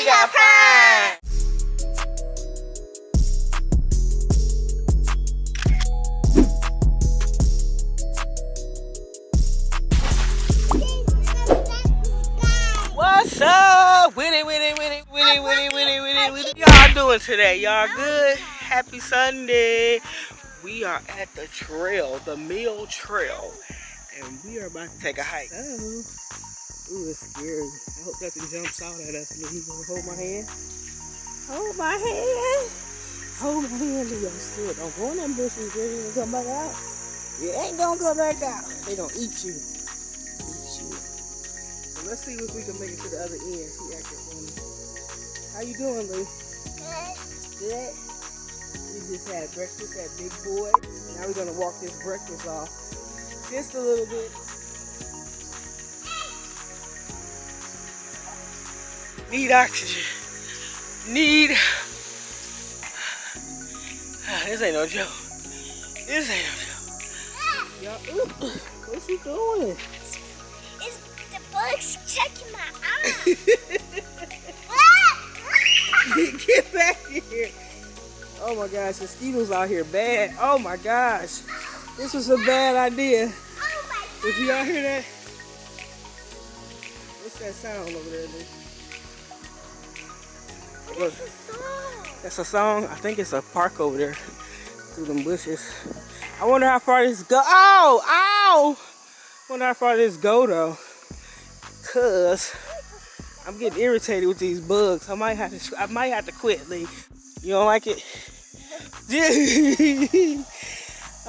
got pride. What's up? Winnie. Y'all doing today? Y'all good? Happy Sunday. We are at the trail, the Mill Trail, and we are about to take a hike. Ooh, it's scary. I hope nothing jumps out at us. You gonna hold my hand? Hold my hand. Hold my hand to your still. Don't go in them bushes. You ain't gonna come back out. You ain't gonna come back out. They gonna eat you. So let's see if we can make it to the other end. She acting funny. How you doing, Lee? Good. We just had breakfast at Big Boy. Now we're gonna walk this breakfast off just a little bit. Need oxygen. This ain't no joke. Y'all, what's he doing? It's the bugs checking my eye. Get back here. Oh my gosh, mosquitoes out here bad. Oh my gosh. This was a bad idea. If y'all hear that? What's that sound over there, dude? What is the song? That's a song. I think it's a park over there through them bushes. I wonder how far this go. Oh, ow! Wonder how far this go though. Cause I'm getting irritated with these bugs. I might have to quit, Lee. You don't like it?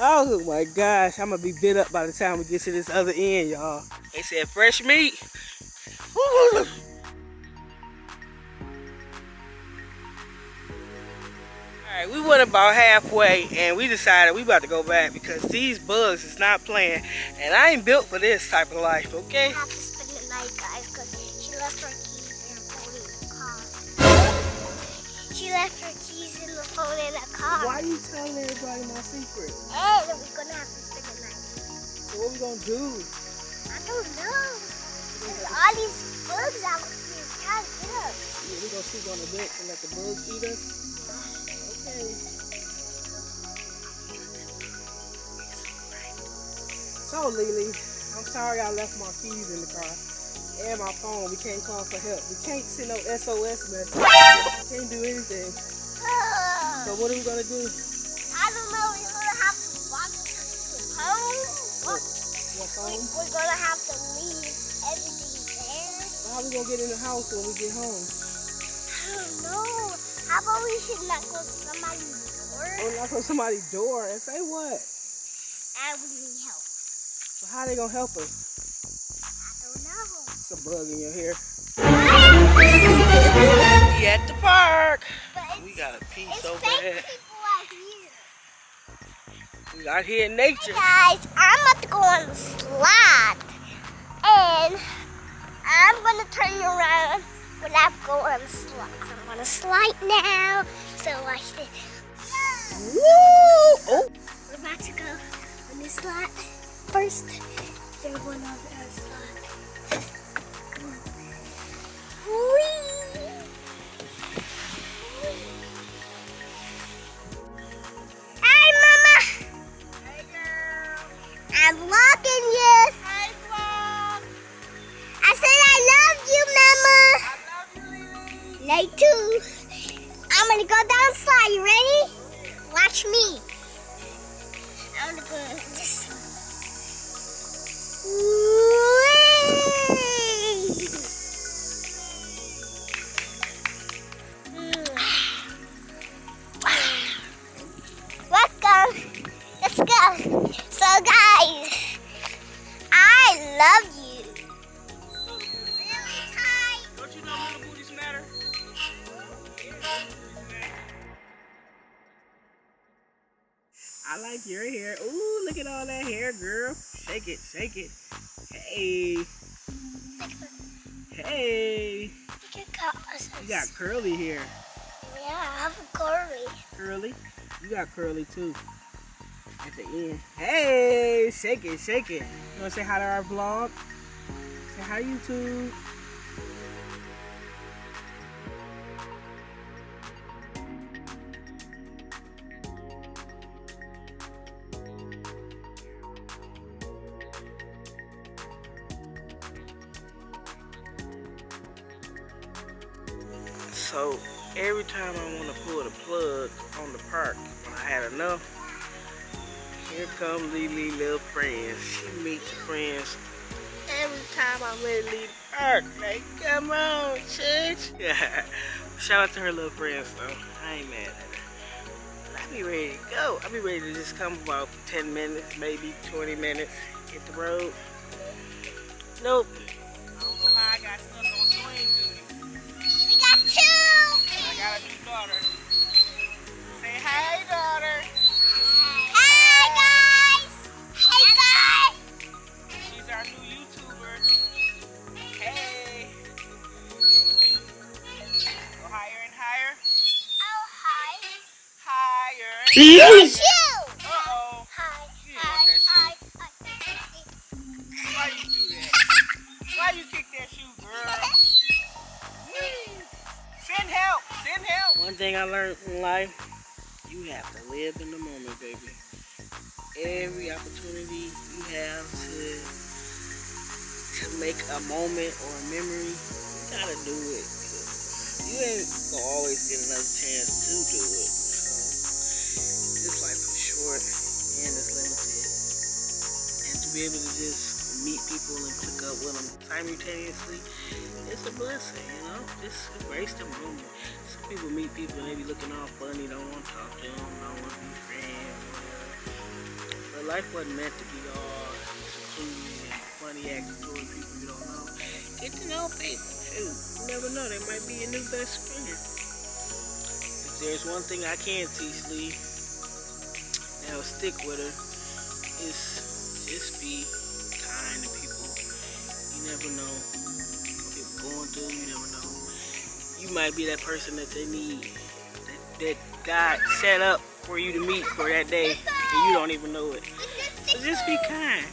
Oh my gosh, I'm gonna be bit up by the time we get to this other end, y'all. They said fresh meat. Alright, we went about halfway and we decided we about to go back because these bugs is not playing. And I ain't built for this type of life, okay? I have to spend the night, guys, because she left her keys in the phone in the car. She left her keys in the phone in the car. Why are you telling everybody my secret? And we're going to have to spend the night. So what we gonna do? I don't know. There's all these bugs out here trying to get us. Yeah, we gonna sleep on the bench and let the bugs eat us? Okay. So Lily, I'm sorry I left my keys in the car and my phone. We can't call for help. We can't send no SOS message. We can't do anything. So what are we gonna do? I don't know. We're gonna have to walk home. What home? We're gonna have to leave everything there. How we gonna get in the house when we get home? I don't know. How about we should knock on somebody's door? Oh, knock on somebody's door and say what? And we need help. So how they gonna help us? I don't know. It's a bug in your hair. We at the park. We got a piece over there. We out here in nature. Hey guys, I'm about to go on the slide. And I'm going to turn you around when I go on the slide. I'm on a slide now. So watch this. Woo! Oh. We're about to go on this slide. First, they're going on the other slide. Come on. Whee! Hi, Mama. Hey, girl. I'm vlogging you. Hey, vlog. I said I love you, Mama. I love you, Lily. Like too. I'm gonna go down the slide. You ready? Watch me. I'm gonna go this way. Welcome. Let's go. So guys, I love you. Really tight. Don't you know little booties matter? I like your hair. Ooh, look at all that hair, girl. Shake it, shake it. Hey. Hey. You got curly hair. Yeah, I have curly. Curly? You got curly too. At the end. Hey, shake it, shake it. You wanna say hi to our vlog? Say hi, YouTube. So every time I want to pull the plug on the park, when I had enough, here come Lily little friends. She meets friends every time I'm ready to leave the park. Like, come on, church. Yeah. Shout out to her little friends though. I ain't mad at her. But I be ready to go. I be ready to just come about 10 minutes, maybe 20 minutes, hit the road. Nope. I don't know how I got stuck on swing duty. We got two. I got a new daughter. Say hi, daughter. Hi guys. Hey guys. She's our new YouTuber. Hey. Go higher and higher. Oh hi. Higher and Shoe. Uh-oh. Hi. You didn't want that shoe. Why you do that? Why you kick that shoe, girl? Send help. Send help. One thing I learned in life, you have to live in the moment, baby. Every opportunity you have to make a moment or a memory, you gotta do it. You ain't gonna always get another chance to do it. So this life is short and it's limited. And to be able to just meet people and click up with them simultaneously, it's a blessing, you know? Just embrace the moment. Some people meet people and they be looking all funny, don't want to talk to them, don't want to be friends, whatever. But life wasn't meant to be all secluded and funny acting towards people you don't know. Get to know people. Shoot, you never know, they might be your new best friend. If there's one thing I can teach Lee, that'll stick with her, is just be kind to people. You never know what people going through. You never know. You might be that person that they need, that God set up for you to meet for that day, and you don't even know it. So just be kind.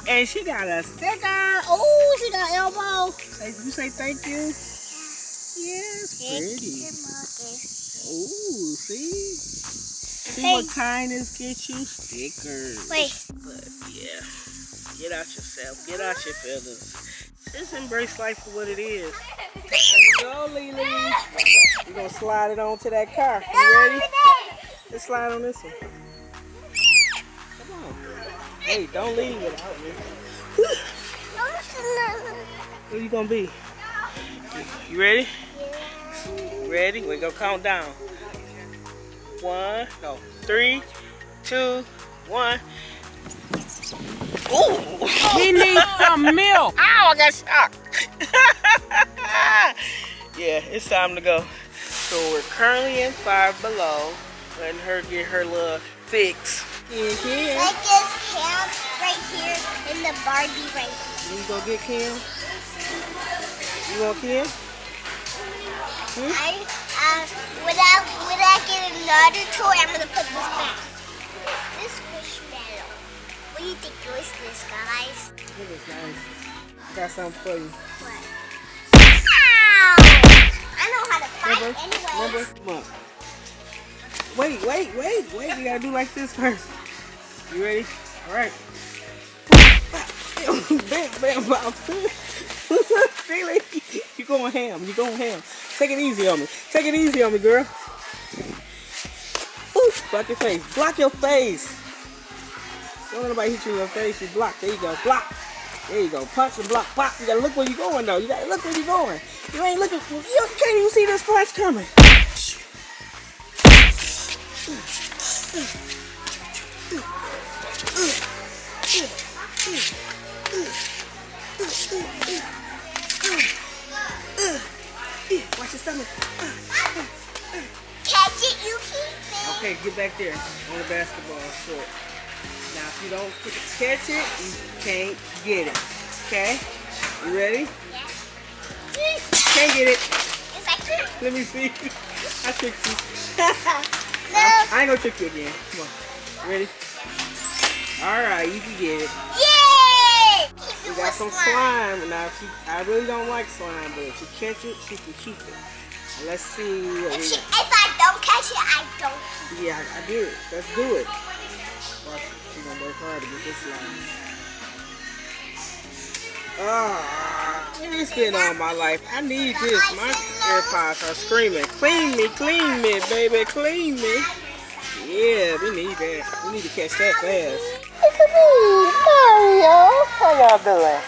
And she got a sticker. Oh, she got elbow. You say thank you. Yes, pretty. Oh, see what kindness gets you? Stickers. Wait. But yeah, get out yourself. Get out your feathers. Just embrace life for what it is. Time to go, Lily. We're going to slide it onto that car. You ready? Let's slide on this one. Come on. Hey, don't leave without me. Where you going to be? You ready? Ready? We're going to count down. 3, 2, 1. Ooh! He needs some milk. Ow, I got shocked. Yeah, it's time to go. So we're currently in 5 Below, letting her get her little fix. Like this camp right here in the Barbie right here. You go get Kim? You want Kim? When I get another toy, I'm gonna put this back. This squishmallow. What do you think is this, guys? It is nice. I got something for you. What? Ow! I know how to fight anyway. Come on. Wait. You gotta do like this first. You ready? All right. Bam, bam. Really? You going ham. Take it easy on me, girl. Ooh, block your face. Don't let nobody hit you in your face. You block. There you go. Block. There you go. Punch and block. Pop. You gotta look where you're going, though. You gotta look where you're going. You ain't looking. You can't even see this splash coming. Watch your stomach. Catch it, you keep it. Okay, get back there on the basketball court. Now, if you don't catch it, you can't get it. Okay? You ready? Yeah. Can't get it. It's like this. Let me see. I tricked you. No. I ain't gonna trick you again. Come on. Ready? Alright, you can get it. Yay! We got some slime. Now, I really don't like slime, but if you catch it, she can keep it. Now, let's see what we got. If I don't catch it, I don't keep it. Yeah, I did. Let's do it. Watch, she's gonna work hard to get this slime. Ah, this been all my life? I need this. My AirPods are screaming. Clean me, baby, clean me. Yeah, we need that. We need to catch that fast. It's a me, Mario. How y'all doing?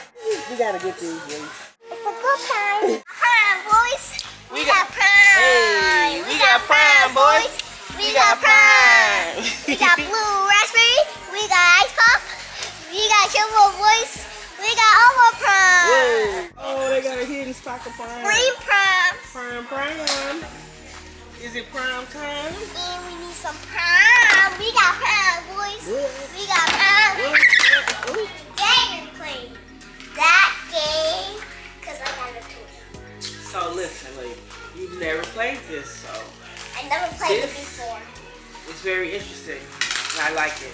We gotta get these, boys. It's a good time. Prime, boys. We got prime. Hey, we got prime, boys. We got prime. We got blue raspberry. We got ice pop. We got silver voice. We got over prime. Whoa. Oh, they got a hidden stock of prime. Green prime. Prime. Is it prime time? And we need some prime. We got prime, boys. What? We got prime. What? Game is playing that game because I got a toy. So listen, like, you've never played this, so I never played it before. it's very interesting. And I like it.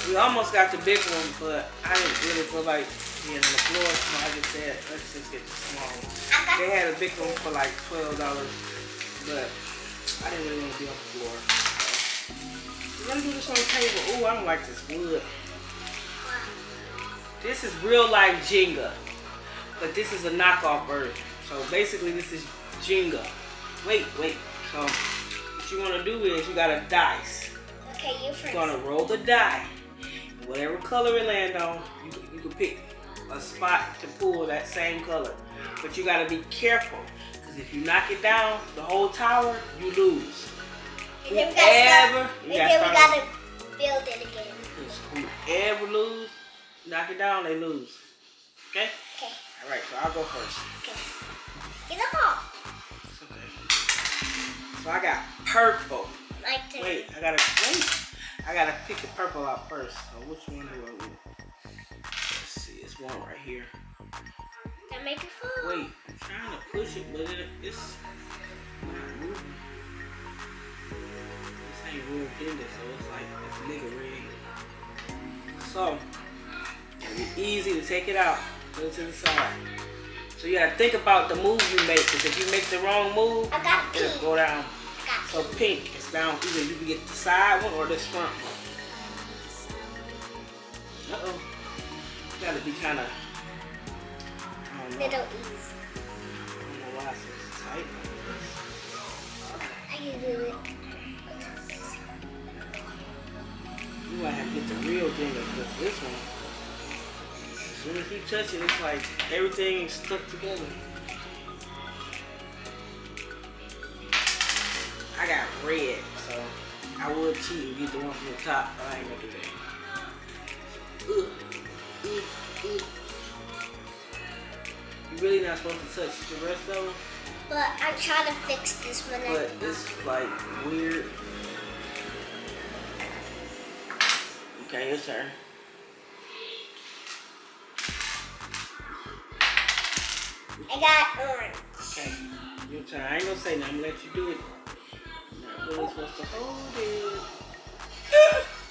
We almost got the big one, but I didn't really feel like being on the floor, so I just said, let's just get the small one. They had a big one for like $12, but I didn't really want to be on the floor. So we're gonna do this on the table. Ooh, I don't like this wood. This is real life Jenga, but this is a knockoff version. So basically, this is Jenga. Wait. So what you want to do is you gotta dice. Okay, you first. You're gonna roll the die. And whatever color it land on, you can pick a spot to pull that same color. But you gotta be careful, because if you knock it down, the whole tower, you lose. And then we gotta build it again. Whoever lose, knock it down, they lose. Okay? Okay. All right, so I'll go first. Okay. Get the ball. It's okay. So I got purple. Wait, I gotta pick the purple out first. So which one do I want? Let's see, it's one right here. That make it fall. Wait, I'm trying to push it, but it's not moving. This ain't real bended, so it's like it's nigga red. So it'll be easy to take it out, put it to the side. So you gotta think about the move you make, because if you make the wrong move, I got it'll pink. go down. So Pink. pink is down. Either you can get the side one or this front one. Uh-oh. You gotta be kind of, I don't know. Little easy. I don't know why it's so tight. I can do it. You might have to get the real thing, because this one, as soon as you touch it, it's like everything is stuck together. I got red, so I would cheat and get the one from the top, but I ain't gonna do that. You really not supposed to touch the rest of them? But I'm trying to fix this one. But it's like weird. Okay, your turn. I got orange. Okay, your turn. I ain't gonna say nothing. I'm gonna let you do it. Not really supposed to hold it.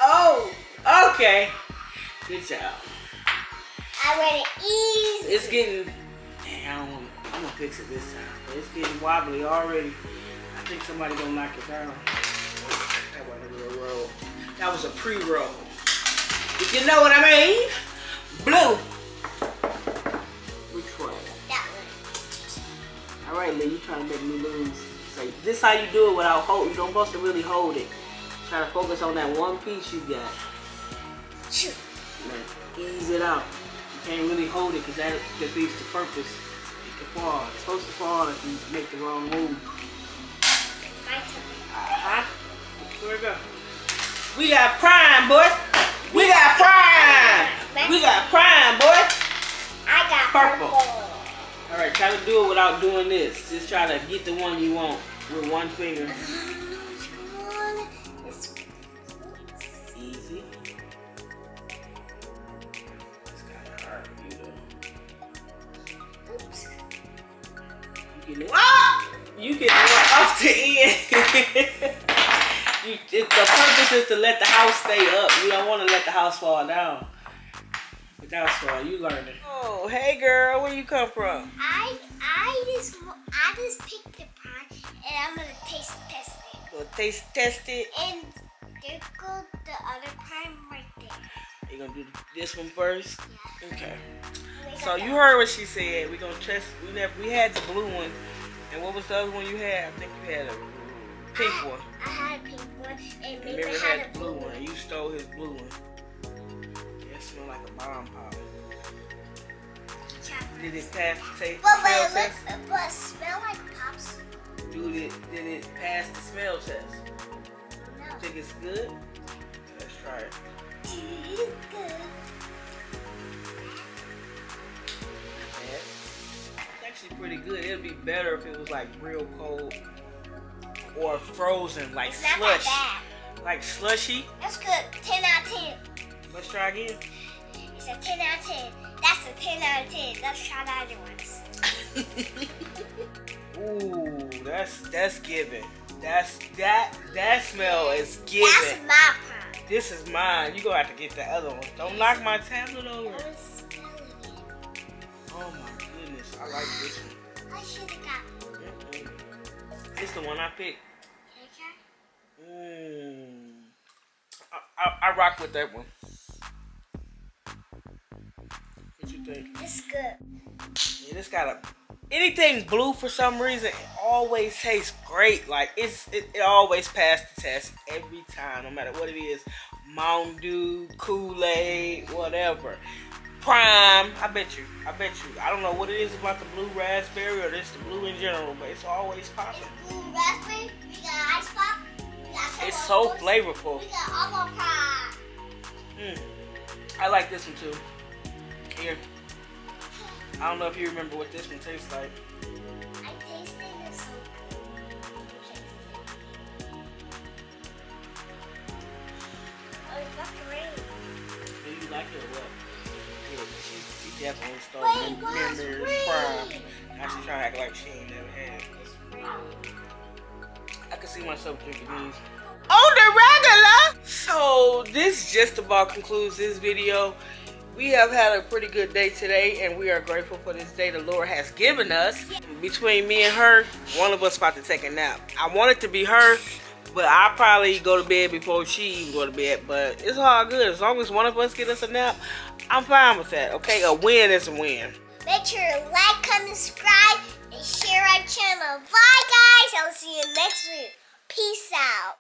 Oh, okay. Good job. I read it easy. It's getting. Dang, I'm gonna fix it this time. But it's getting wobbly already. I think somebody gonna knock it down. That wasn't a real roll. That was a pre-roll. If you know what I mean. Blue. Which one? That one. All right, Lee, you trying to make me lose. So this is how you do it without holding. You don't supposed to really hold it. Try to focus on that one piece you got. Shoot. Now, ease it out. You can't really hold it because that defeats the purpose. It can fall. It's supposed to fall if you make the wrong move. My turn. Where it go? We got prime, boys. We got prime. We got prime, boys. I got Purple. purple. All right, try to do it without doing this. Just try to get the one you want with one finger. Easy. It's kind of hard for you though. Oops. You get one off the end. The purpose is to let the house stay up. You don't want to let the house fall down. But that's why you learned it. Oh, hey girl, where you come from? I just picked the pie and I'm gonna taste test it. Go taste test it. And there goes the other pie right there. You gonna do this one first? Yeah. Okay. Which So you heard what she said. We gonna test. We had the blue one, and what was the other one you had? I think you had a pink one. I had a pink one, and maybe Mary had had the blue one. You stole his blue one. Yeah, it smelled like a bomb pop. Did it pass the smell test? But smell like pops. Did it pass the smell test? No. Think it's good? Let's try it. It's good. It's actually pretty good. It'd be better if it was like real cold or frozen, like it's not slush. that bad. Like slushy. That's good. 10 out of 10. Let's try again. It's a 10 out of 10. That's a 10 out of 10. Let's try the other ones. Ooh, that's giving. That smell is giving. That's my pie. This is mine. You gonna have to get the other one. Don't knock my tablet over. Oh my goodness, I like this one. I should have got. It's the one I picked. Okay. I rock with that one. What you think? It's good. Yeah, this got anything blue for some reason. It always tastes great. Like it always passed the test every time, no matter what it is. Mountain Dew, Kool-Aid, whatever. Prime. I bet you. I don't know what it is about the blue raspberry or just the blue in general, but it's always popping. It's blue raspberry. We got ice pop. We got It's so flavorful. We got almond pie. I like this one too. Here. I don't know if you remember what this one tastes like. I tasted this one. Oh, it's about to rain. Do you like it or what? Yeah, she definitely stole Memory's Prime. Now she's trying to act like she ain't never had it. It's rain. I can see myself drinking these. On the regular! So this just about concludes this video. We have had a pretty good day today, and we are grateful for this day the Lord has given us. Between me and her, one of us about to take a nap. I want it to be her, but I'll probably go to bed before she even go to bed. But it's all good. As long as one of us get us a nap, I'm fine with that, okay? A win is a win. Make sure to like, comment, subscribe, and share our channel. Bye, guys. I'll see you next week. Peace out.